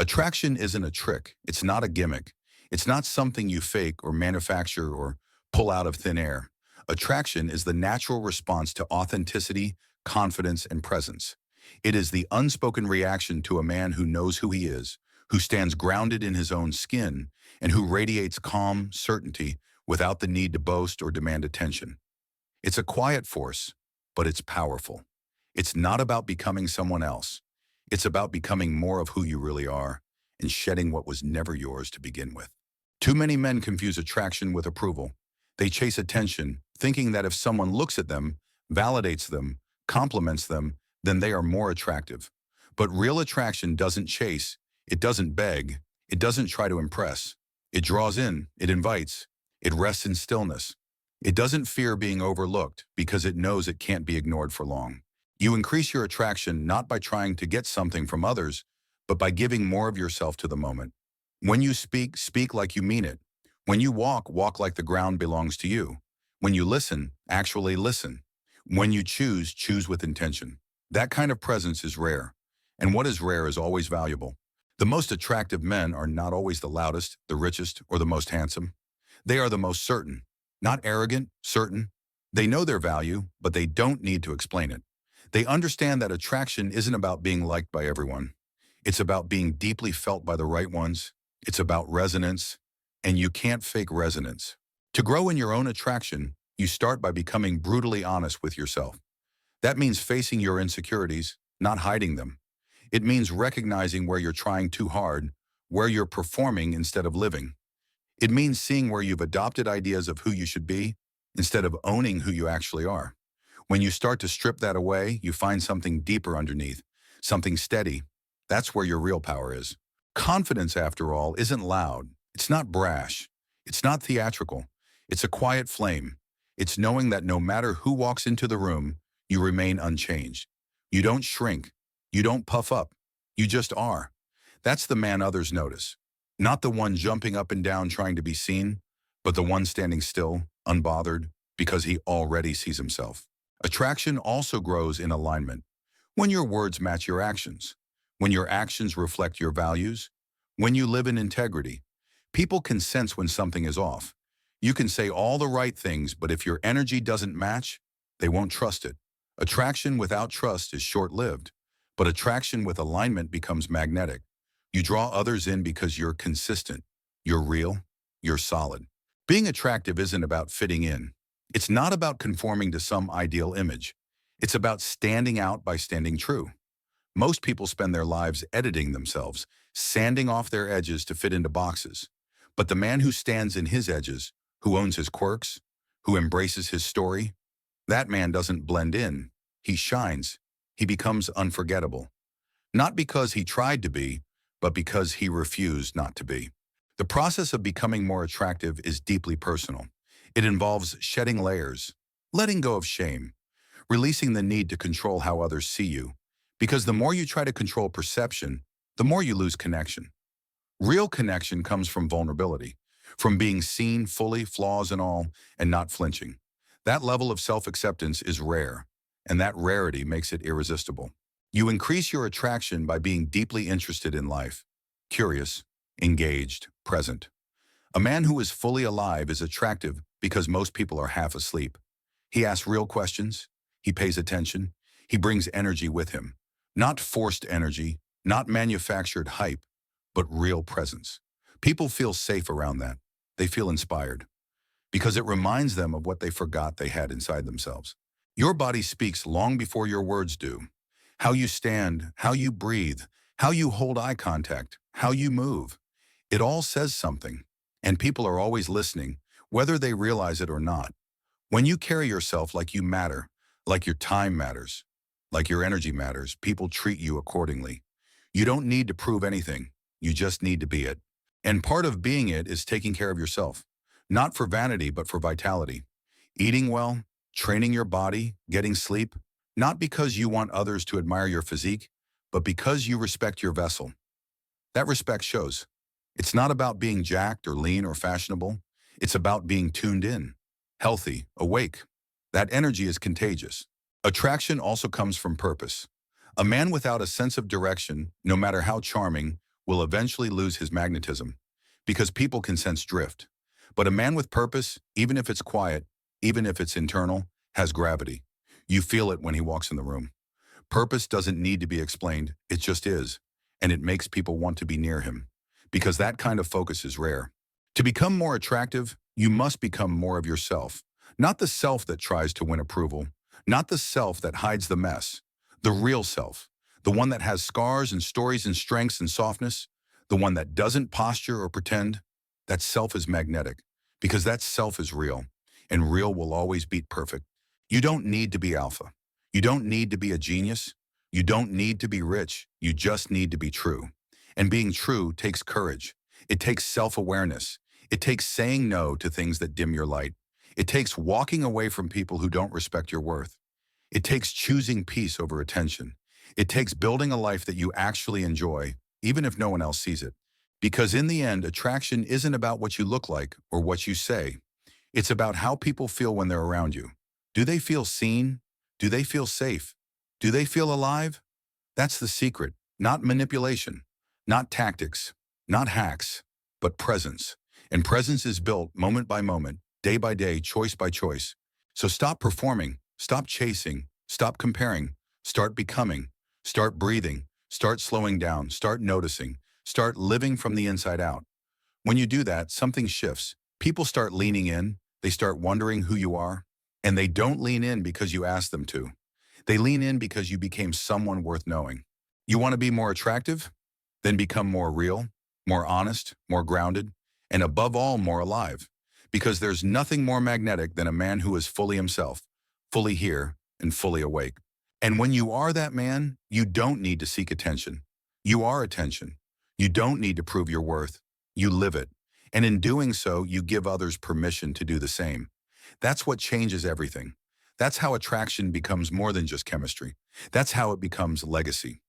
Attraction isn't a trick. It's not a gimmick. It's not something you fake or manufacture or pull out of thin air. Attraction is the natural response to authenticity, confidence, and presence. It is the unspoken reaction to a man who knows who he is, who stands grounded in his own skin, and who radiates calm certainty without the need to boast or demand attention. It's a quiet force, but it's powerful. It's not about becoming someone else. It's about becoming more of who you really are and shedding what was never yours to begin with. Too many men confuse attraction with approval. They chase attention, thinking that if someone looks at them, validates them, compliments them, then they are more attractive. But real attraction doesn't chase, it doesn't beg, it doesn't try to impress. It draws in, it invites, it rests in stillness. It doesn't fear being overlooked because it knows it can't be ignored for long. You increase your attraction not by trying to get something from others, but by giving more of yourself to the moment. When you speak, speak like you mean it. When you walk, walk like the ground belongs to you. When you listen, actually listen. When you choose, choose with intention. That kind of presence is rare, and what is rare is always valuable. The most attractive men are not always the loudest, the richest, or the most handsome. They are the most certain, not arrogant, certain. They know their value, but they don't need to explain it. They understand that attraction isn't about being liked by everyone. It's about being deeply felt by the right ones. It's about resonance, and you can't fake resonance. To grow in your own attraction, you start by becoming brutally honest with yourself. That means facing your insecurities, not hiding them. It means recognizing where you're trying too hard, where you're performing instead of living. It means seeing where you've adopted ideas of who you should be instead of owning who you actually are. When you start to strip that away, you find something deeper underneath, something steady. That's where your real power is. Confidence, after all, isn't loud. It's not brash. It's not theatrical. It's a quiet flame. It's knowing that no matter who walks into the room, you remain unchanged. You don't shrink. You don't puff up. You just are. That's the man others notice. Not the one jumping up and down trying to be seen, but the one standing still, unbothered, because he already sees himself. Attraction also grows in alignment. When your words match your actions, when your actions reflect your values, when you live in integrity, people can sense when something is off. You can say all the right things, but if your energy doesn't match, they won't trust it. Attraction without trust is short-lived, but attraction with alignment becomes magnetic. You draw others in because you're consistent, you're real, you're solid. Being attractive isn't about fitting in. It's not about conforming to some ideal image. It's about standing out by standing true. Most people spend their lives editing themselves, sanding off their edges to fit into boxes. But the man who stands in his edges, who owns his quirks, who embraces his story, that man doesn't blend in. He shines. He becomes unforgettable. Not because he tried to be, but because he refused not to be. The process of becoming more attractive is deeply personal. It involves shedding layers, letting go of shame, releasing the need to control how others see you. Because the more you try to control perception, the more you lose connection. Real connection comes from vulnerability, from being seen fully, flaws and all, and not flinching. That level of self-acceptance is rare, and that rarity makes it irresistible. You increase your attraction by being deeply interested in life, curious, engaged, present. A man who is fully alive is attractive because most people are half asleep. He asks real questions, he pays attention, he brings energy with him. Not forced energy, not manufactured hype, but real presence. People feel safe around that. They feel inspired because it reminds them of what they forgot they had inside themselves. Your body speaks long before your words do. How you stand, how you breathe, how you hold eye contact, how you move. It all says something, and people are always listening, whether they realize it or not. When you carry yourself like you matter, like your time matters, like your energy matters, people treat you accordingly. You don't need to prove anything. You just need to be it. And part of being it is taking care of yourself, not for vanity, but for vitality. Eating well, training your body, getting sleep, not because you want others to admire your physique, but because you respect your vessel. That respect shows. It's not about being jacked or lean or fashionable. It's about being tuned in, healthy, awake. That energy is contagious. Attraction also comes from purpose. A man without a sense of direction, no matter how charming, will eventually lose his magnetism because people can sense drift. But a man with purpose, even if it's quiet, even if it's internal, has gravity. You feel it when he walks in the room. Purpose doesn't need to be explained, it just is. And it makes people want to be near him. Because that kind of focus is rare. To become more attractive, you must become more of yourself. Not the self that tries to win approval. Not the self that hides the mess. The real self. The one that has scars and stories and strengths and softness. The one that doesn't posture or pretend. That self is magnetic. Because that self is real. And real will always beat perfect. You don't need to be alpha. You don't need to be a genius. You don't need to be rich. You just need to be true. And being true takes courage. It takes self-awareness. It takes saying no to things that dim your light. It takes walking away from people who don't respect your worth. It takes choosing peace over attention. It takes building a life that you actually enjoy, even if no one else sees it. Because in the end, attraction isn't about what you look like or what you say. It's about how people feel when they're around you. Do they feel seen? Do they feel safe? Do they feel alive? That's the secret, not manipulation, not tactics, not hacks, but presence. And presence is built moment by moment, day by day, choice by choice. So stop performing, stop chasing, stop comparing, start becoming, start breathing, start slowing down, start noticing, start living from the inside out. When you do that, something shifts. People start leaning in, they start wondering who you are, and they don't lean in because you asked them to. They lean in because you became someone worth knowing. You want to be more attractive? Then become more real, more honest, more grounded, and above all, more alive. Because there's nothing more magnetic than a man who is fully himself, fully here, and fully awake. And when you are that man, you don't need to seek attention. You are attention. You don't need to prove your worth. You live it. And in doing so, you give others permission to do the same. That's what changes everything. That's how attraction becomes more than just chemistry. That's how it becomes legacy.